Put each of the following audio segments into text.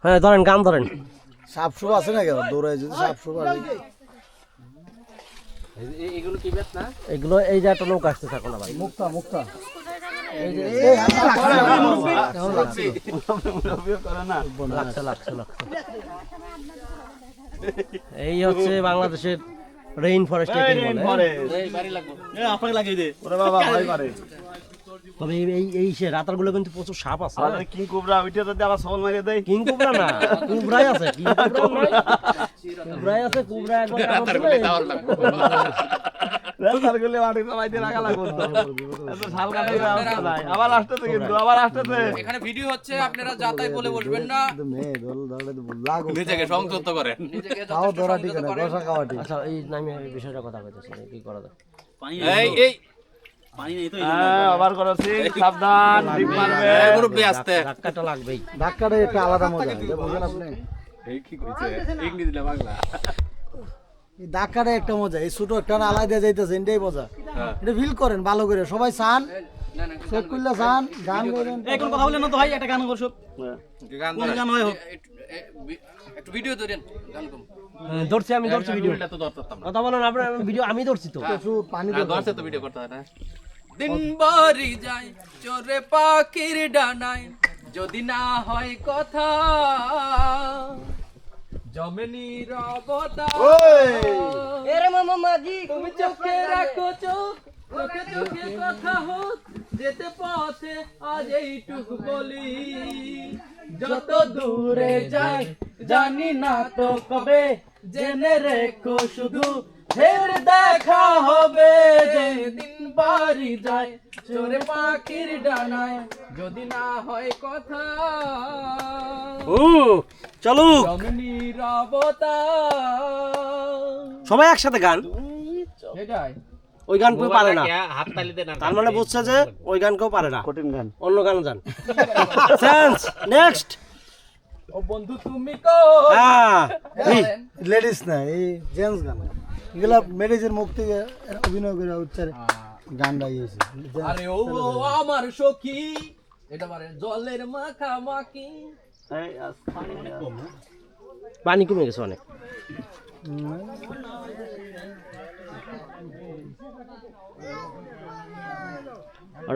হ্যাঁ ধরেন গান ধরেন। সাপ সুপ আছে না কেন দৌড়ায় যদি সাপ সুপ আছে এগুলো কি বেশ না? এগুলো এই যে একটা নৌকা আসতে থাকো না ভাই। মুক্তা মুক্তা লাগছে লাগছে লাগছে। এই হচ্ছে বাংলাদেশের রেইন ফরেস্ট বলে। আপনাকে লাগিয়ে দে। তবে এই সে রাতারগুলো কিন্তু প্রচুর সাপ আছে। কিং কোবরা ওইটা যদি আবার সবল মারিয়ে দেয়। কিং কোবরা না, কোবরাই আছে। কোবরাই আছে, কোবরা একবার রাতারগুলো মাটিতে মাইতে রাখা লাগবে তো। এত শাল কাটাই রাস্তা নাই। আবার আসতেছে কিন্তু আবার আসতেছে। এখানে ভিডিও হচ্ছে, আপনারা যাতাই বলে বসবেন না। মে দল দলে লাগো নিজেকে সংযত করেন, নিজেকে খাও ধরা ঠিক না গোসা খাওয়া ঠিক আচ্ছা এই আমি এই বিষয়টা কথা কইতেছি কি করা যায়। এই পানি নেই তো আবার করেছি সাবধান ডিপ মারবে গ্রুপে আসতে ধাক্কাটা লাগবেই। ধাক্কাটা একটা আলাদা মজা এটা বুঝেন আপনি এই কি কইছে ইংরেজি না বাংলা এই ধাক্কাটা একটা মজা এই ছোট একটা আলাদা যাইতেছে এটাই মজা এটা ফিল করেন ভালো করে সবাই চান চেক করলে চান গান করেন এখন কথা বলেন না তো ভাই একটা গান করছো কোন গান হয় হোক একটু ভিডিও ধরেন গান কম ধরছি আমি ধরছি ভিডিও তো ধরতাম কথা বলেন আপনার ভিডিও আমি ধরছি তো। একটু পানি না ধরতে তো ভিডিও করতে হয় না দিন বাড়ি যায় চোরে পাখির ডানায় যদি না হয় কথা জমেনি রবতা এরে মামা মাজি তুমি চোখে রাখো চোখ চোখে চোখে কথা হোক যেতে পথে আজ এইটুকু বলি যত দূরে যাই জানি না তো কবে জেনে রেখো শুধু ফের দেখা হবে যেদিন বাড়ি যায় চোরে পাখির ডানায় যদি না হয় কথা চলো জমনি রবতা সবাই একসাথে গান। সেটাই ওই গান কেউ পারে না, হাত তালি দে না তার মানে বুঝছে যে ওই গান কেউ পারে না, কঠিন গান অন্য গান জান। Sense next. ও বন্ধু তুমি কো হ্যাঁ লেডিস না এই জেন্টস গান এগুলা ম্যারেজের মুখ থেকে অভিনয় করে উচ্চারে গান গাইয়েছে আরে ও আমার সখী এটা মানে জলের মাখামাখি পানি কমে গেছে অনেক।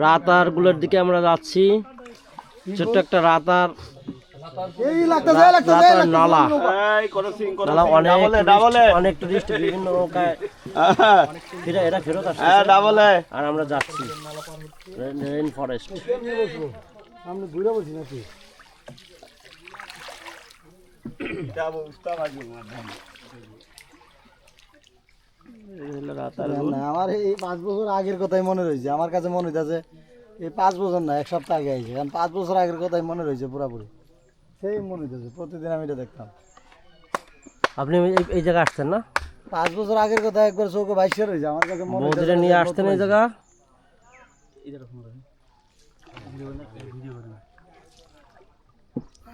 রাতার গুলোর দিকে আমরা যাচ্ছি। ছোট্ট একটা রাতার এই লাগতেছে রাতার নালা, এই করেছি নালা অনেক ডাবলে অনেক টুরিস্ট বিভিন্ন নৌকায় ফিরে এরা ফেরত আসছে ডাবলে আর আমরা যাচ্ছি রেইন ফরেস্ট। আমরা ঘুরে বলছি নাকি যাব উস্তাদ আগে রাতার না আমার এই 5 বছর আগের কথাই মনে রয়েছে আমার কাছে মনে হইতাছে এই 5 বছর না এক সপ্তাহ আগে আইছে কারণ 5 বছর আগের কথাই মনে রয়েছে পুরোপুরি সেই মনে হইতাছে প্রতিদিন আমি এটা দেখতাম। আপনি এই জায়গায় আসছেন না? 5 বছর আগের কথা একবার চোখে ভাইসা রয়েছে আমার কাছে মনে বৌদিরে নিয়ে আসতেন এই জায়গা।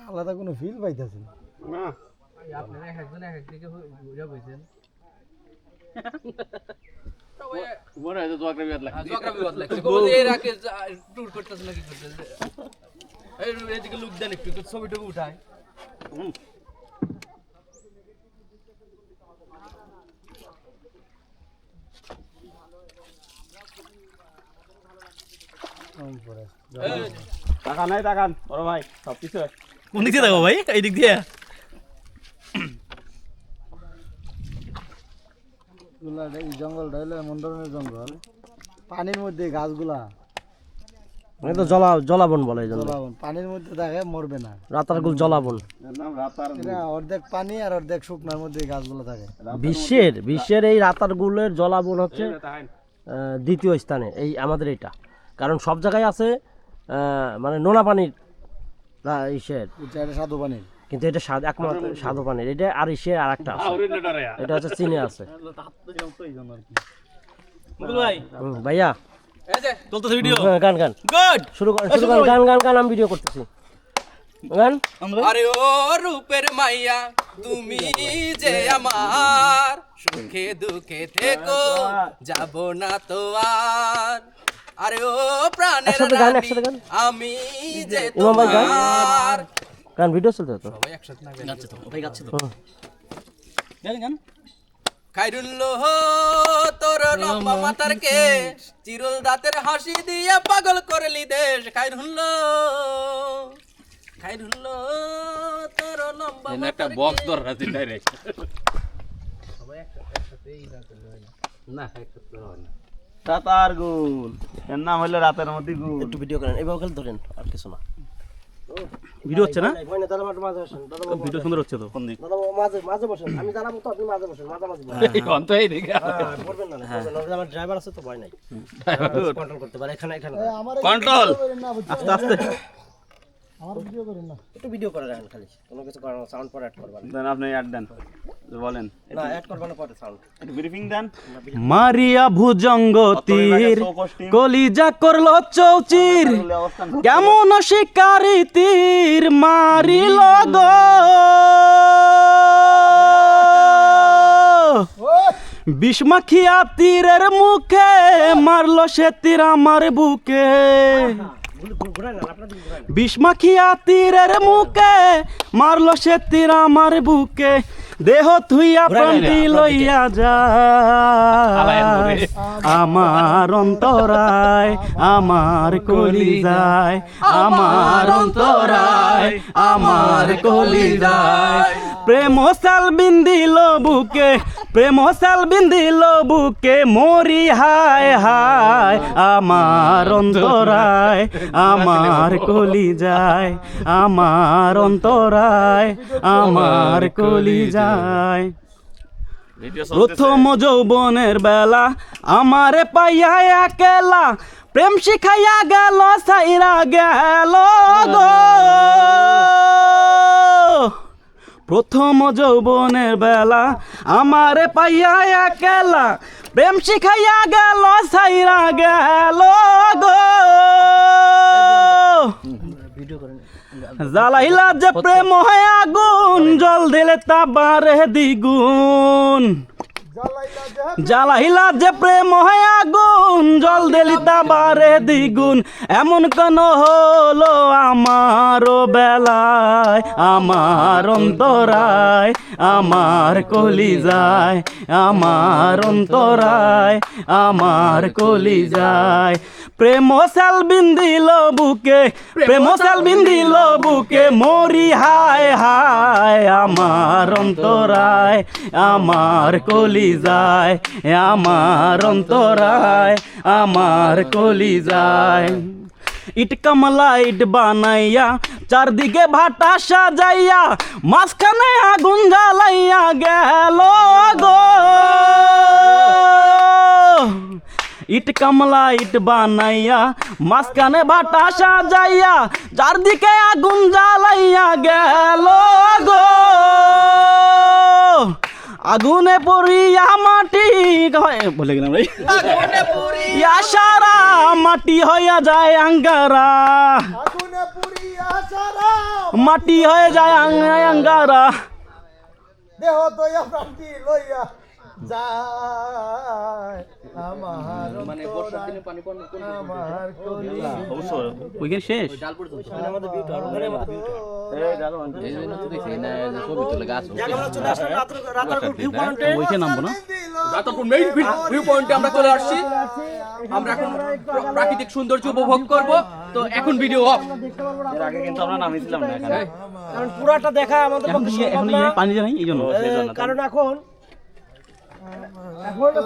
আলাদা কোনো ফিল পাইতাছি না আপনারা একজন এক দিকে ঘুরে বসেন মনে হয় তো জোয়াকরা বিয়াদ লাগে জোকরা বিবাদ লাগছে বলে এর আগে ট্যুর করতেছ নাকি করতেছ এই এদিকে লুক দেন একটু ছবি টবি উঠায় টাকা নাই টাকান বড় ভাই সব কিছু কোন দিক দিয়ে দেখো ভাই? এই দিক দিয়ে এই জঙ্গলটা হলো এমন ধরনের জঙ্গল পানির মধ্যে গাছগুলা তো জলাবন বলে এই জন্য। জলাবন পানির মধ্যে দেখে মরবে না রাতারগুল জলাবন। নাম রাতার এটা অর্ধেক পানি আর অর্ধেক শুকনার মধ্যে এই গাছগুলো থাকে বিশ্বের এই রাতারগুলের জলাবন হচ্ছে দ্বিতীয় স্থানে এই আমাদের এটা। কারণ সব জায়গায় আছে মানে নোনা পানির ইসের, এটা সাধু পানির কিন্তু এটা একমাত্র সাধু পানির এটা। আর ইসের আর একটা আছে, এটা হচ্ছে চীনে আছে। ভাইয়া চলতেছে ভিডিও গান গান গুড শুরু করেন গান গান গান আমি ভিডিও করতেছি গান। আরে ও রূপের মাইয়া তুমি যে আমার সুখে দুঃখে থেকো যাব না তো আর আরে ও প্রাণের একসাথে গান, রানী একসাথে গান। আমি যে ইমাম ভাই গান। তোমার কারণ ভিডিও চলতে তো গাচ্ছে তো ভাই গাচ্ছে তো হুম। গান খাইরুল্লো তোর লম্বা মাথার কেশ চিরুল দাঁতের হাসি দিয়ে পাগল করলি দেশ খাইরুল্লো তোর লম্বা একটা বক্স ধর আছে ডাইরেক্ট না একসাথে হয় না রাতার গুল এর নাম হলো রাতের মধ্যে গুল একটু ভিডিও করেন এইভাবে খালি ধরেন আর কিছু না ভিডিও হচ্ছে না ভয় না, দাদা মাঝে বসেন, দাদা বাবু, ভিডিও সুন্দর হচ্ছে তো কোন দিক দাদা বাবু মাঝে বসেন, আমি জানাবো তো আপনি মাঝে বসেন, মাঝামাঝি বসেন। অন্ত এই দিকে হ্যাঁ, করবেন না, করবেন না, আমার ড্রাইভার আছে তো ভয় নাই, কন্ট্রোল করতে পারে, এখানে আমার কন্ট্রোল আস্তে আস্তে আমার ভিডিও করেন না একটু ভিডিও করে রাখেন খালি, কোনো কিছু করার সাউন্ড পরে অ্যাড করবেন দেন আপনি অ্যাড দেন বলেন না, অ্যাড করবেন না পরে সাউন্ড। একটু ব্রিফিং দেন মারিয়া ভুজঙ্গ তীর চৌকষ্টি কলিজা করলো চৌচির অবস্থান কেমন শিকারি তীর মারিল গো বিষমাখিয়া তীরের মুখে মারলো সে তীর আমার বুকে ঘুরাই না, আপনার দিকে ঘুরাই না। বিষমাখিয়া তীরের মুখে মারলো সে তীর আমার বুকে দেহ থুইয়া প্রাণটি লইয়া যায় আমার অন্তরায় আমার কলিজায় আমার অন্তরায় আমার কলিজায় প্রেম সাল বিন্দিল বুকে প্রেম সাল বিন্দিল বুকে মরি হায় হায় আমার অন্তরায় আমার কলিজায় আমার অন্তরায় আমার কলিজায় প্রথম যৌবনের বেলা আমারে পাইয়া একেলা প্রেম শিখাইয়া গেল সাইরা গেল গো প্রথম যৌবনের বেলা আমারে পাইয়া একেলা প্রেম শিখাইয়া গেল সাইরা গেল গো জ্বালাইলা যে প্রেম হয় আগুন জল দিলে তা বারে দ্বিগুণ জ্বালাইলা যে প্রেম হয় আগুন জল দিলি তা বারে দ্বিগুণ এমন কেন হলো আমারও বেলায় আমার অন্তরায় আমার কলিজায় আমার অন্তরায় আমার কলিজায় প্রেম সাল বিন্দিল বুকে প্রেম সাল বিন্দিল বুকে মরি হায় হায় আমার অন্তরায় আমার কলিজায় আমার অন্তরায় আমার কলিজায় ইট কামলা ইট বানাইয়া চারদিকে ভাটা সাজাইয়া মাঝখানে আগুন জ্বালাইয়া গেল গো ইট কামলা ইট বানাইয়া মাঝখানে ভাটা সাজাইয়া চারদিকে আগুন জ্বালাইয়া গেল গো আগুনে পড়িয়া মাটি বলে গেলাম রে আগুনে পুরিয়া সারা মাটি হইয়া যায় আঙ্গারা আগুনে পুরিয়া সারা মাটি হয়ে যায় আঙ্গারা দেহ দয়া প্রান্তি লইয়া যায় আমার মানে বর্ষার দিনে পানি পড়ে কোন আমার কলিজা ওইখানে শেষ ডাল পর্যন্ত আমাদের ভিউ আর ওখানে আমাদের ভিউ এই জন্য তো দেখছি না যে ছবি তুলে গাছ আমরা চলে আসলাম রাতার ভিউ পয়েন্টে। ওইখানে নামবো না রাতারপুর মেইন ভিউ পয়েন্টে আমরা চলে আসছি আমরা এখন প্রাকৃতিক সৌন্দর্য উপভোগ করব তো এখন ভিডিও অফ এর আগে কিন্তু আমরা নামিয়েছিলাম না এখানে কারণ পুরাটা দেখা আমাদের এখন পক্ষে সম্ভব এখন না, পানি যায় এই জন্য কারণ এখন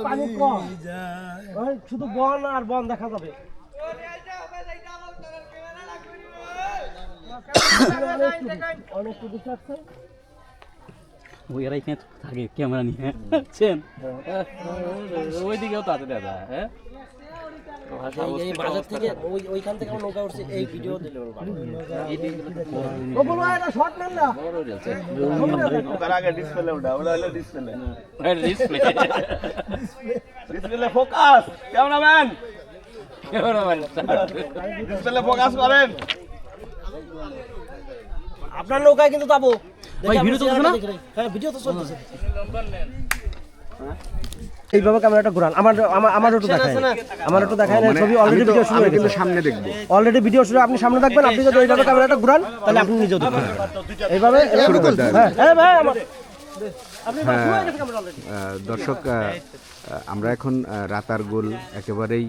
পানি কম, ওই শুধু বন আর বন দেখা যাবে। অনেক কিছু আছে। ওই এরা এখানে থাকে ক্যামেরা নিয়ে বুঝছেন ওইদিকেও তো আছে দাদা হ্যাঁ এই বাজার থেকে ওইখান থেকে আমরা নৌকা উঠছি, এই ভিডিও দিলে ওর ভালো। ও বলো এটা শর্ট নেন না, ওখানে আগে ডিসপ্লে ওটা হলো display display display focus cameraman display focus করেন আপনার নৌকায় কিন্তু যাবো। ভাই, ভিডিও চলছে না? হ্যাঁ ভিডিও তো চলতেছে। এইভাবে ক্যামেরাটা ঘোরান, আমার একটু দেখায়, আমার একটু দেখায় না, ছবি অলরেডি ভিডিও শুরু হয়ে গেছে, সামনে দেখবো। অলরেডি ভিডিও শুরু, আপনি সামনে থাকবেন, আপনি যদি এইভাবে ক্যামেরাটা ঘুরান তাহলে আপনি নিজেও দেখবেন এইভাবে। হ্যাঁ ভাই আমার আপনি শুরু হয়ে গেছে ক্যামেরা অলরেডি। দর্শক, আমরা এখন রাতারগুল একেবারেই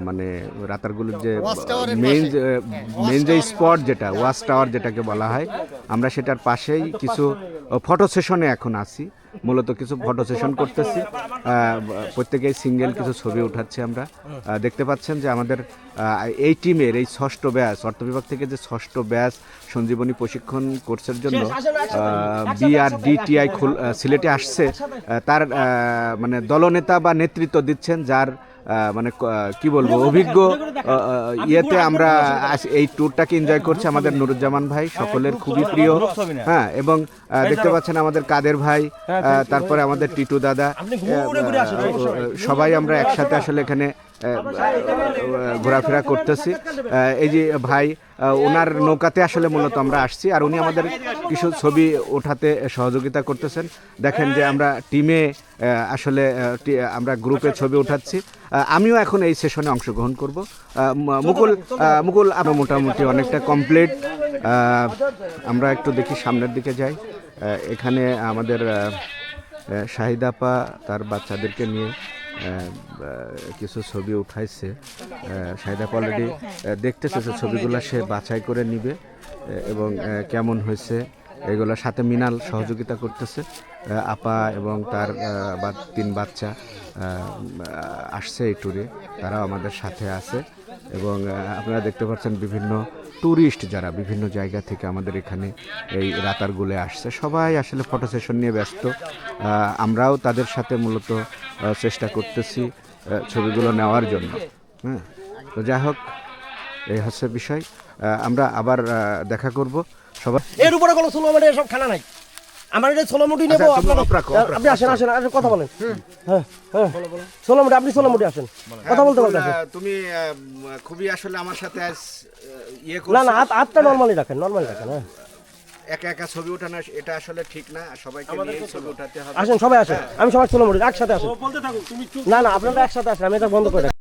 মানে রাতারগুলের যে মেইন যে স্পট যেটা ওয়াচ টাওয়ার যেটাকে বলা হয়, আমরা সেটার পাশেই কিছু ফটো সেশনে এখন আছি, মূলত কিছু ফটো সেশন করতেছি। প্রত্যেকেই সিঙ্গেল কিছু ছবি উঠাচ্ছি আমরা। দেখতে পাচ্ছেন যে আমাদের এই টিমের এই 6ষ্ঠ ব্যাচ, অর্থ বিভাগ থেকে যে 6ষ্ঠ ব্যাচ সঞ্জীবনী প্রশিক্ষণ কোর্সের জন্য BRDTI সিলেটে আসছে, তার মানে দলনেতা বা নেতৃত্ব দিচ্ছেন যার মানে কি বলবো অভিজ্ঞ ইয়েতে আমরা এই ট্যুরটাকে এনজয় করছি আমাদের নুরুজ্জামান ভাই, সকলের খুবই প্রিয়। হ্যাঁ, এবং দেখতে পাচ্ছেন আমাদের কাদের ভাই, তারপরে আমাদের টিটু দাদা, সবাই আমরা একসাথে আসলে এখানে ঘোরাফেরা করতেছি। এই যে ভাই, ওনার নৌকাতে আসলে মূলত আমরা আসছি, আর উনি আমাদের কিছু ছবি ওঠাতে সহযোগিতা করতেছেন। দেখেন যে আমরা টিমে আসলে আমরা গ্রুপে ছবি উঠাচ্ছি। আমিও এখন এই সেশনে অংশগ্রহণ করব। মুকুল আমরা মোটামুটি অনেকটা কমপ্লিট। আমরা একটু দেখি সামনের দিকে যাই। এখানে আমাদের শাহিদ আপা তার বাচ্চাদেরকে নিয়ে কিছু ছবি উঠাইছে। শাহিদ আপা অলরেডি দেখতেছে যে ছবিগুলো সে বাছাই করে নিবে এবং কেমন হয়েছে এগুলোর সাথে মিনাল সহযোগিতা করতেছে। আপা এবং তার 3 বাচ্চা আসছে এই ট্যুরে, তারাও আমাদের সাথে আছে। এবং আপনারা দেখতে পাচ্ছেন বিভিন্ন ট্যুরিস্ট যারা বিভিন্ন জায়গা থেকে আমাদের এখানে এই রাতারগুলে আসছে, সবাই আসলে ফটো সেশন নিয়ে ব্যস্ত। আমরাও তাদের সাথে মূলত চেষ্টা করতেছি ছবিগুলো নেওয়ার জন্য। হ্যাঁ, তো যাই হোক, এই হচ্ছে বিষয়। আমরা আবার দেখা করব সবাই। এর উপরে কোনো সোলো মোটে সব খানা নাই, আমার এটা সোলো মোটি নেবো। আপনি আসেন আসেন আসেন কথা বলেন। হ্যাঁ হ্যাঁ, সোলো মোটে, আপনি সোলো মোটে আসেন, কথা বলতে বলতে আসেন। তুমি খুবই আসলে আমার সাথে আজ ইয়ে না না, হাতটা নর্মালি রাখেন, নর্মালি রাখেন। হ্যাঁ, একা একা ছবি ওঠানো এটা আসলে ঠিক না, সবাইকে নিয়ে ছবি ওঠাতে হবে। আসেন সবাই আসেন, আমি সবাই সোলো মোটে একসাথে আসেন। না না, আপনারা একসাথে আসেন, আমি এটা বন্ধ করে রাখি।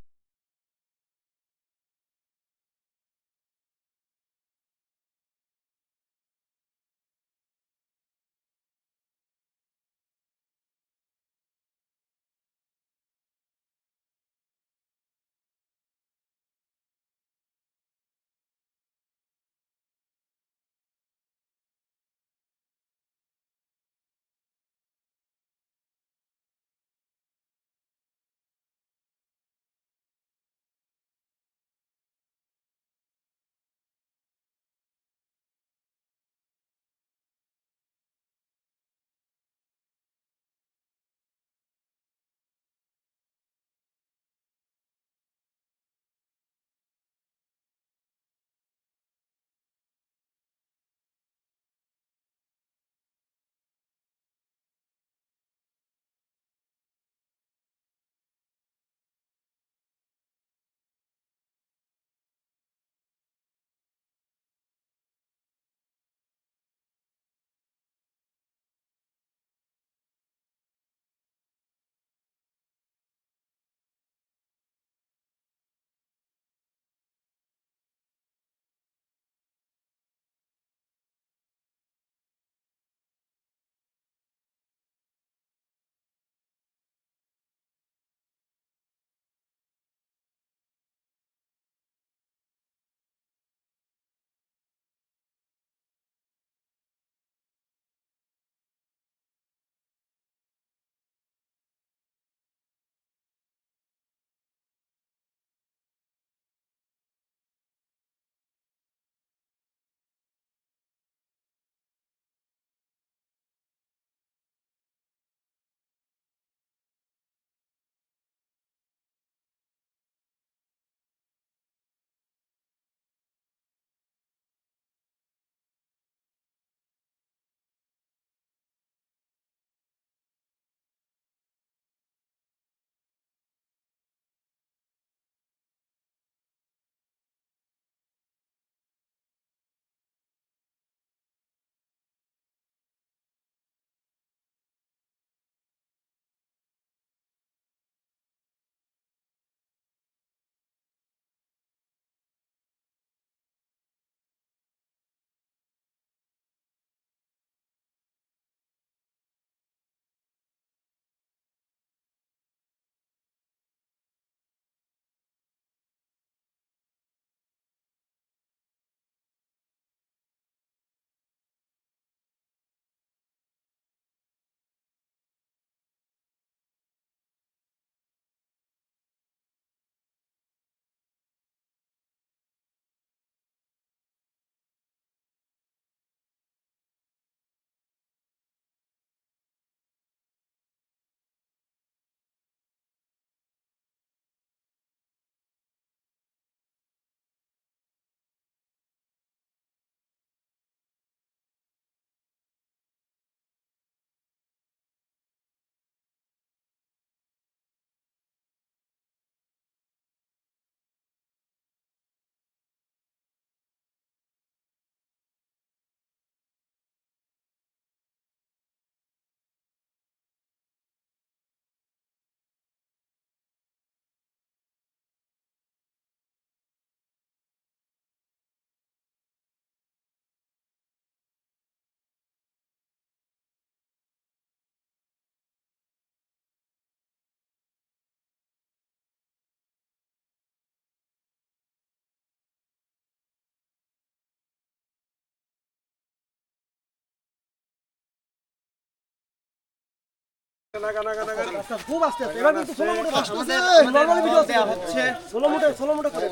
খুব আস্তে আস্তে এবার কিন্তু সোলো মোটে আসতেছে নরমালি ভিডিও হচ্ছে সোলো মোটে করে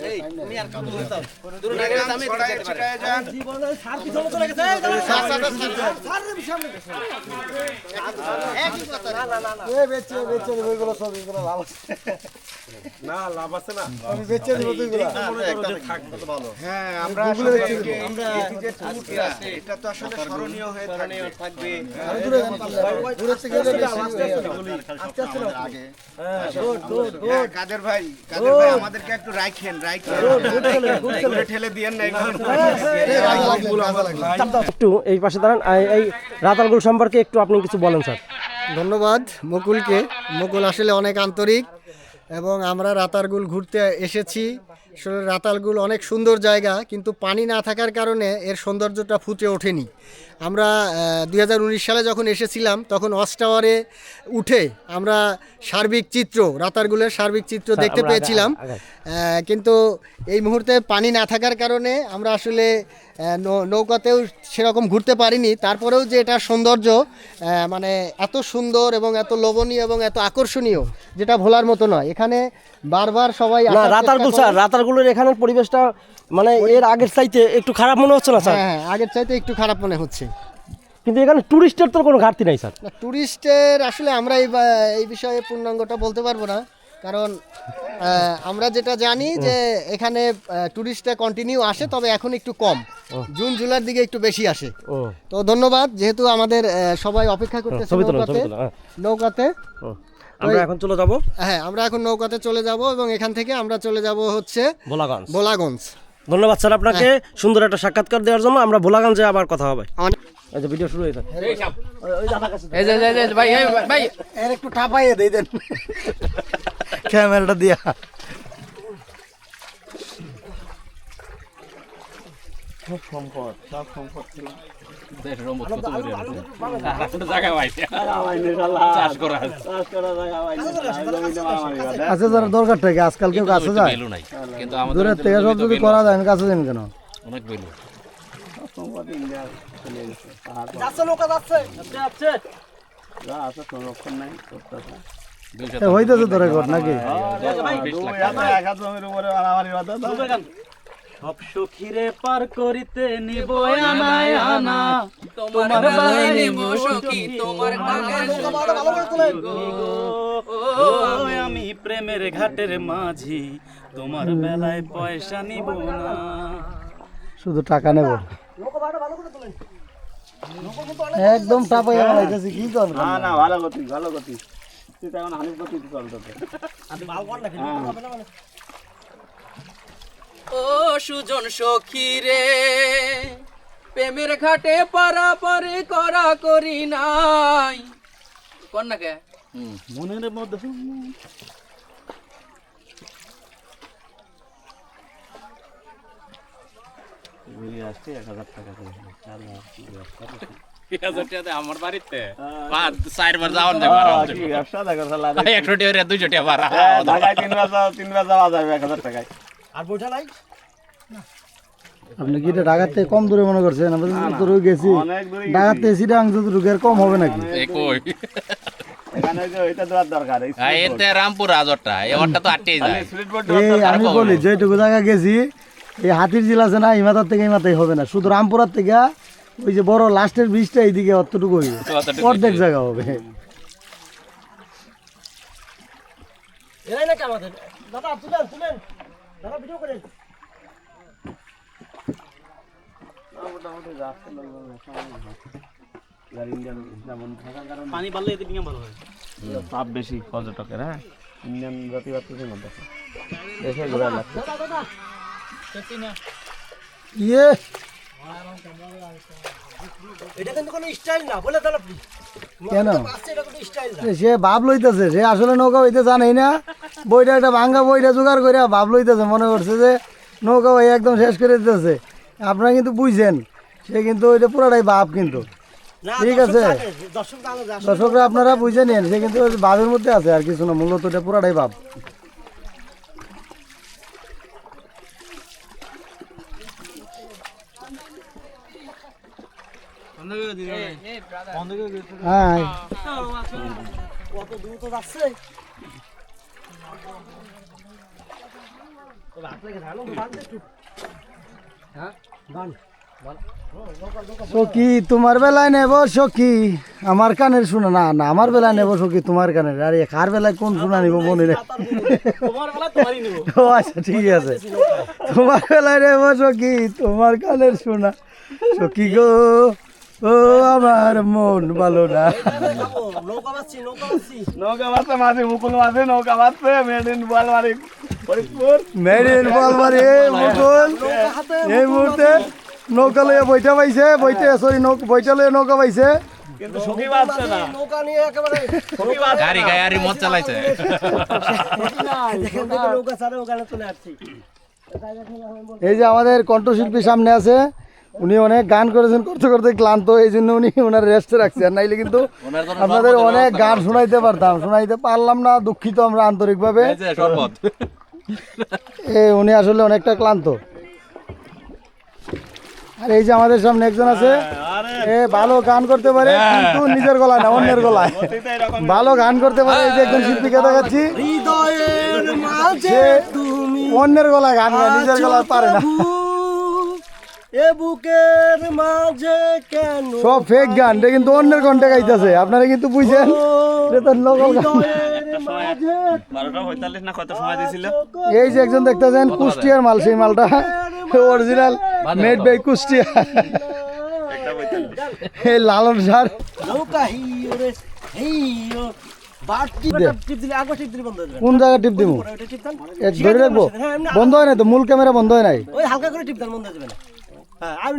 এই তুমি আর কত দূরে দাও দূরে না গেলে আমি জীবনে সার কি চলে চলে গেছে সার সামনে একই কথা না এ বেচে ওইগুলো সব এগুলো লাভ আছে না লাভ আছে না আমি বেচে দিব তুইগুলো থাকবে তো ভালো হ্যাঁ আমরা গুগলে আসলে দেখছি আমরা এই যে ট্যুরটা এটা তো আসলে স্মরণীয় হয়ে থাকবে দূরে থেকে গেলে আস্তে আস্তে আগে কাদের ভাই আমাদেরকে একটু রাখেন ঘুরে ঠেলে দিয়েন না একটু এই পাশে দাঁড়ান এই রাতারগুল সম্পর্কে একটু আপনি কিছু বলেন স্যার। ধন্যবাদ মুকুলকে। মুকুল আসলে অনেক আন্তরিক এবং আমরা রাতারগুল ঘুরতে এসেছি। আসলে রাতারগুল অনেক সুন্দর জায়গা, কিন্তু পানি না থাকার কারণে এর সৌন্দর্যটা ফুটে ওঠেনি। আমরা 2019 সালে যখন এসেছিলাম তখন ওয়াচ টাওয়ারে উঠে আমরা সার্বিক চিত্র, রাতারগুলের সার্বিক চিত্র দেখতে পেয়েছিলাম, কিন্তু এই মুহূর্তে পানি না থাকার কারণে আমরা আসলে নৌকাতেও সেরকম ঘুরতে পারিনি। তারপরেও যে এটা সৌন্দর্য মানে এত সুন্দর এবং এত লোভনীয় এবং এত আকর্ষণীয়, যেটা ভোলার মতো নয়। এখানে বারবার সবাই না রাতারগুল স্যার, রাতারগুলের এখানের পরিবেশটা মানে এর আগের চাইতে একটু খারাপ মনে হচ্ছে না স্যার? হ্যাঁ, আগের চাইতে একটু খারাপ মনে হচ্ছে, কিন্তু এখানে টুরিস্টের তো কোনো ঘাটতি নাই স্যার। না টুরিস্টের আসলে আমরা এই বিষয়ে পূর্ণাঙ্গটা বলতে পারবো না, কারণ আমরা যেটা জানি যে এখানে টুরিস্টরা কন্টিনিউ আসে, তবে এখন একটু কম, জুন জুলাইয়ের দিকে একটু বেশি আসে। তো ধন্যবাদ, যেহেতু আমাদের সবাই অপেক্ষা করতেছে নৌকাতে। আমরা এখন চলে যাব, হ্যাঁ আমরা এখন নৌকাতে চলে যাব এবং এখান থেকে আমরা চলে যাব হচ্ছে ভোলাগঞ্জ। ধন্যবাদ স্যার আপনাকে সুন্দর একটা সাক্ষাৎকার দেওয়ার জন্য। আমরা ভোলাগঞ্জে আবার কথা হবে। আচ্ছা ভিডিও শুরু হয়েছে। ভাই এর একটু ঠাপাইয়ে দিয়ে দেন ক্যামেরাটা দিয়া। আচ্ছা যারা দরকার থেকে আজকাল কেউ কাছে যায়, দূরের থেকে সব যদি করা যায় কাছে যান কেন? অনেক বেলু হইতেছে তো রেকর্ড নাকি? সব সখীরে পার করিতে নিব আনায় আনা, তোমার বেলায় নিব সখী তোমার আমি প্রেমের ঘাটের মাঝি, তোমার বেলায় পয়সা নিব না। শুধু টাকা নেব, একদম টাপাইয়া বানাইতেছি। কি করব? না ভালো গতি তুই এখন হানিফ গতি চলতেছে। ও সুজন সখী রে, প্রেমের ঘাটে পারাপারে করা করি নাই কোন না কে মনের মধ্যে আমার বাড়িতে 4বার যাওয়ার যাবে 100 টাকা 200 টাকা ভাড়া ঢাকায় 3বার যাওয়া যাবে 1000 টাকায়। আর বইটা নাই। আপনি কি এটা ঢাকার থেকে কম দূরে মনে করছেন? আমরা তো রয়ে গেছি অনেক দূরে ঢাকার থেকে সিটাং যদি রুগের কম হবে নাকি? কই এখানে যে ওইটা দেওয়ার দরকার। এতে রামপুর রাজরটা এবারটা তো আটকেই যায়। এই আমি বলি যেটুকু জায়গা গেছি, এই হাতির ঝিল আছে না, এই মাথার থেকে এই মাথায় হবে না, শুধু রামপুরার থেকে ওই যে বড় লাস্টের ব্রিজটা এইদিকে অতটুকু হইবে, অর্ধেক জায়গা হবে। এরাই নাকি আমাদের দাদা? তুলেন দাদা, ভিডিও করেন। পানি বাড়লে এতে নিয়ে ভালো হয়। চাপ বেশি পর্যটকের। হ্যাঁ, ইন্ডিয়ান জাতি বাচ্চাদের মধ্যে দেশে ঘোরা লাগছে। ইয়ে এটা কিন্তু কোনো স্টাইল না, বলে দাদা প্লিজ। কেন? এটা কোনো স্টাইল না। সে ভাব লইতেছে, সে আসলে নৌকা হইতে জানেই না, বইটা একটা ভাঙ্গা বইটা জোগাড় করে ভাব লইতেছে, মনে করছে যে নৌকা ভাই একদম শেষ করে দিতেছে। আপনারা কিন্তু বুঝছেন, সে কিন্তু ওইটা পুরাটাই ভাব। কিন্তু ঠিক আছে দর্শকরা, আপনারা বুঝে নিন, সে কিন্তু ভাবের মধ্যে আছে আর কিছু না, মূলত এটা পুরাটাই ভাব। হ্যাঁ কত দূর তো যাচ্ছে সখী তোমার বেলায় নেব সখী আমার কানের শোনা না না আমার বেলায় নেব সখী তোমার কানের আরে কার বেলায় কোন শোনা নিব মনে নেই ও আচ্ছা ঠিক আছে তোমার বেলায় নেব সখী তোমার কানের শোনা সখী গো ও আমার মন ভালো না নৌকা বাচ্ছি নৌকা বাচ্ছি নৌকা বাচ্চা মাঝে মুকুল মাঝে নৌকা বাচ্চা মেড ইন বোয়ালমারি ফরিদপুর মেরে বলবারে মুকুল এই মুহূর্তে নৌকা লইয়া বইটা পাইছে বইটা সরি বইটা লইয়া নৌকা পাইছে কিন্তু সখী বাচ্চা না নৌকা নিয়ে একেবারে সখী বাচ্চা গাড়ি গাড়ি মদ চালাইছে দেখেন নৌকা ছাড়ে ওখানে চলে আসছি এই যে আমাদের কণ্ঠশিল্পী সামনে আছে উনি অনেক গান করেছেন করতে করতে ক্লান্ত এই জন্য উনি ওনার রেস্টে রাখছে আর নাইলে কিন্তু আপনাদের অনেক গান শোনাইতে পারতাম শোনাইতে পারলাম না দুঃখিত আমরা আন্তরিকভাবে উনি আসলে অনেকটা ক্লান্ত আর এই যে আমাদের সামনে একজন আছে ভালো গান করতে পারে কিন্তু নিজের গলায় না অন্যের গলায় ভালো গান করতে পারে এই যে একজন শিল্পীকে দেখাচ্ছি হৃদয়ের মাঝে তুমি অন্যের গলায় গান গায় নিজের গলায় পারে না এ বুকের মাঝে কেন সব ফেক গান এটা কিন্তু অন্যের কণ্ঠে গাইতেছে আপনারা কিন্তু বুঝছেন এটা তো লোকাল গান মাঝে 12:45 না কত সময় দিছিল এই যে একজন দেখতেছেন কুষ্টিয়ার মাল সেই মালটা অরিজিনাল মেড বাই কুষ্টিয়া এই লালন সার নৌকা হিও রে হিও বাটি টিপ দিলে আগে টিপ দিলে বন্ধ হয়ে যাবে কোন জায়গায় টিপ দিব ওটা টিপ দেন ধরে রাখবো বন্ধ হয় না তো মূল ক্যামেরা বন্ধ হয় নাই ওই হালকা করে টিপ দেন বন্ধ হয়ে যাবে না হ্যাঁ আমি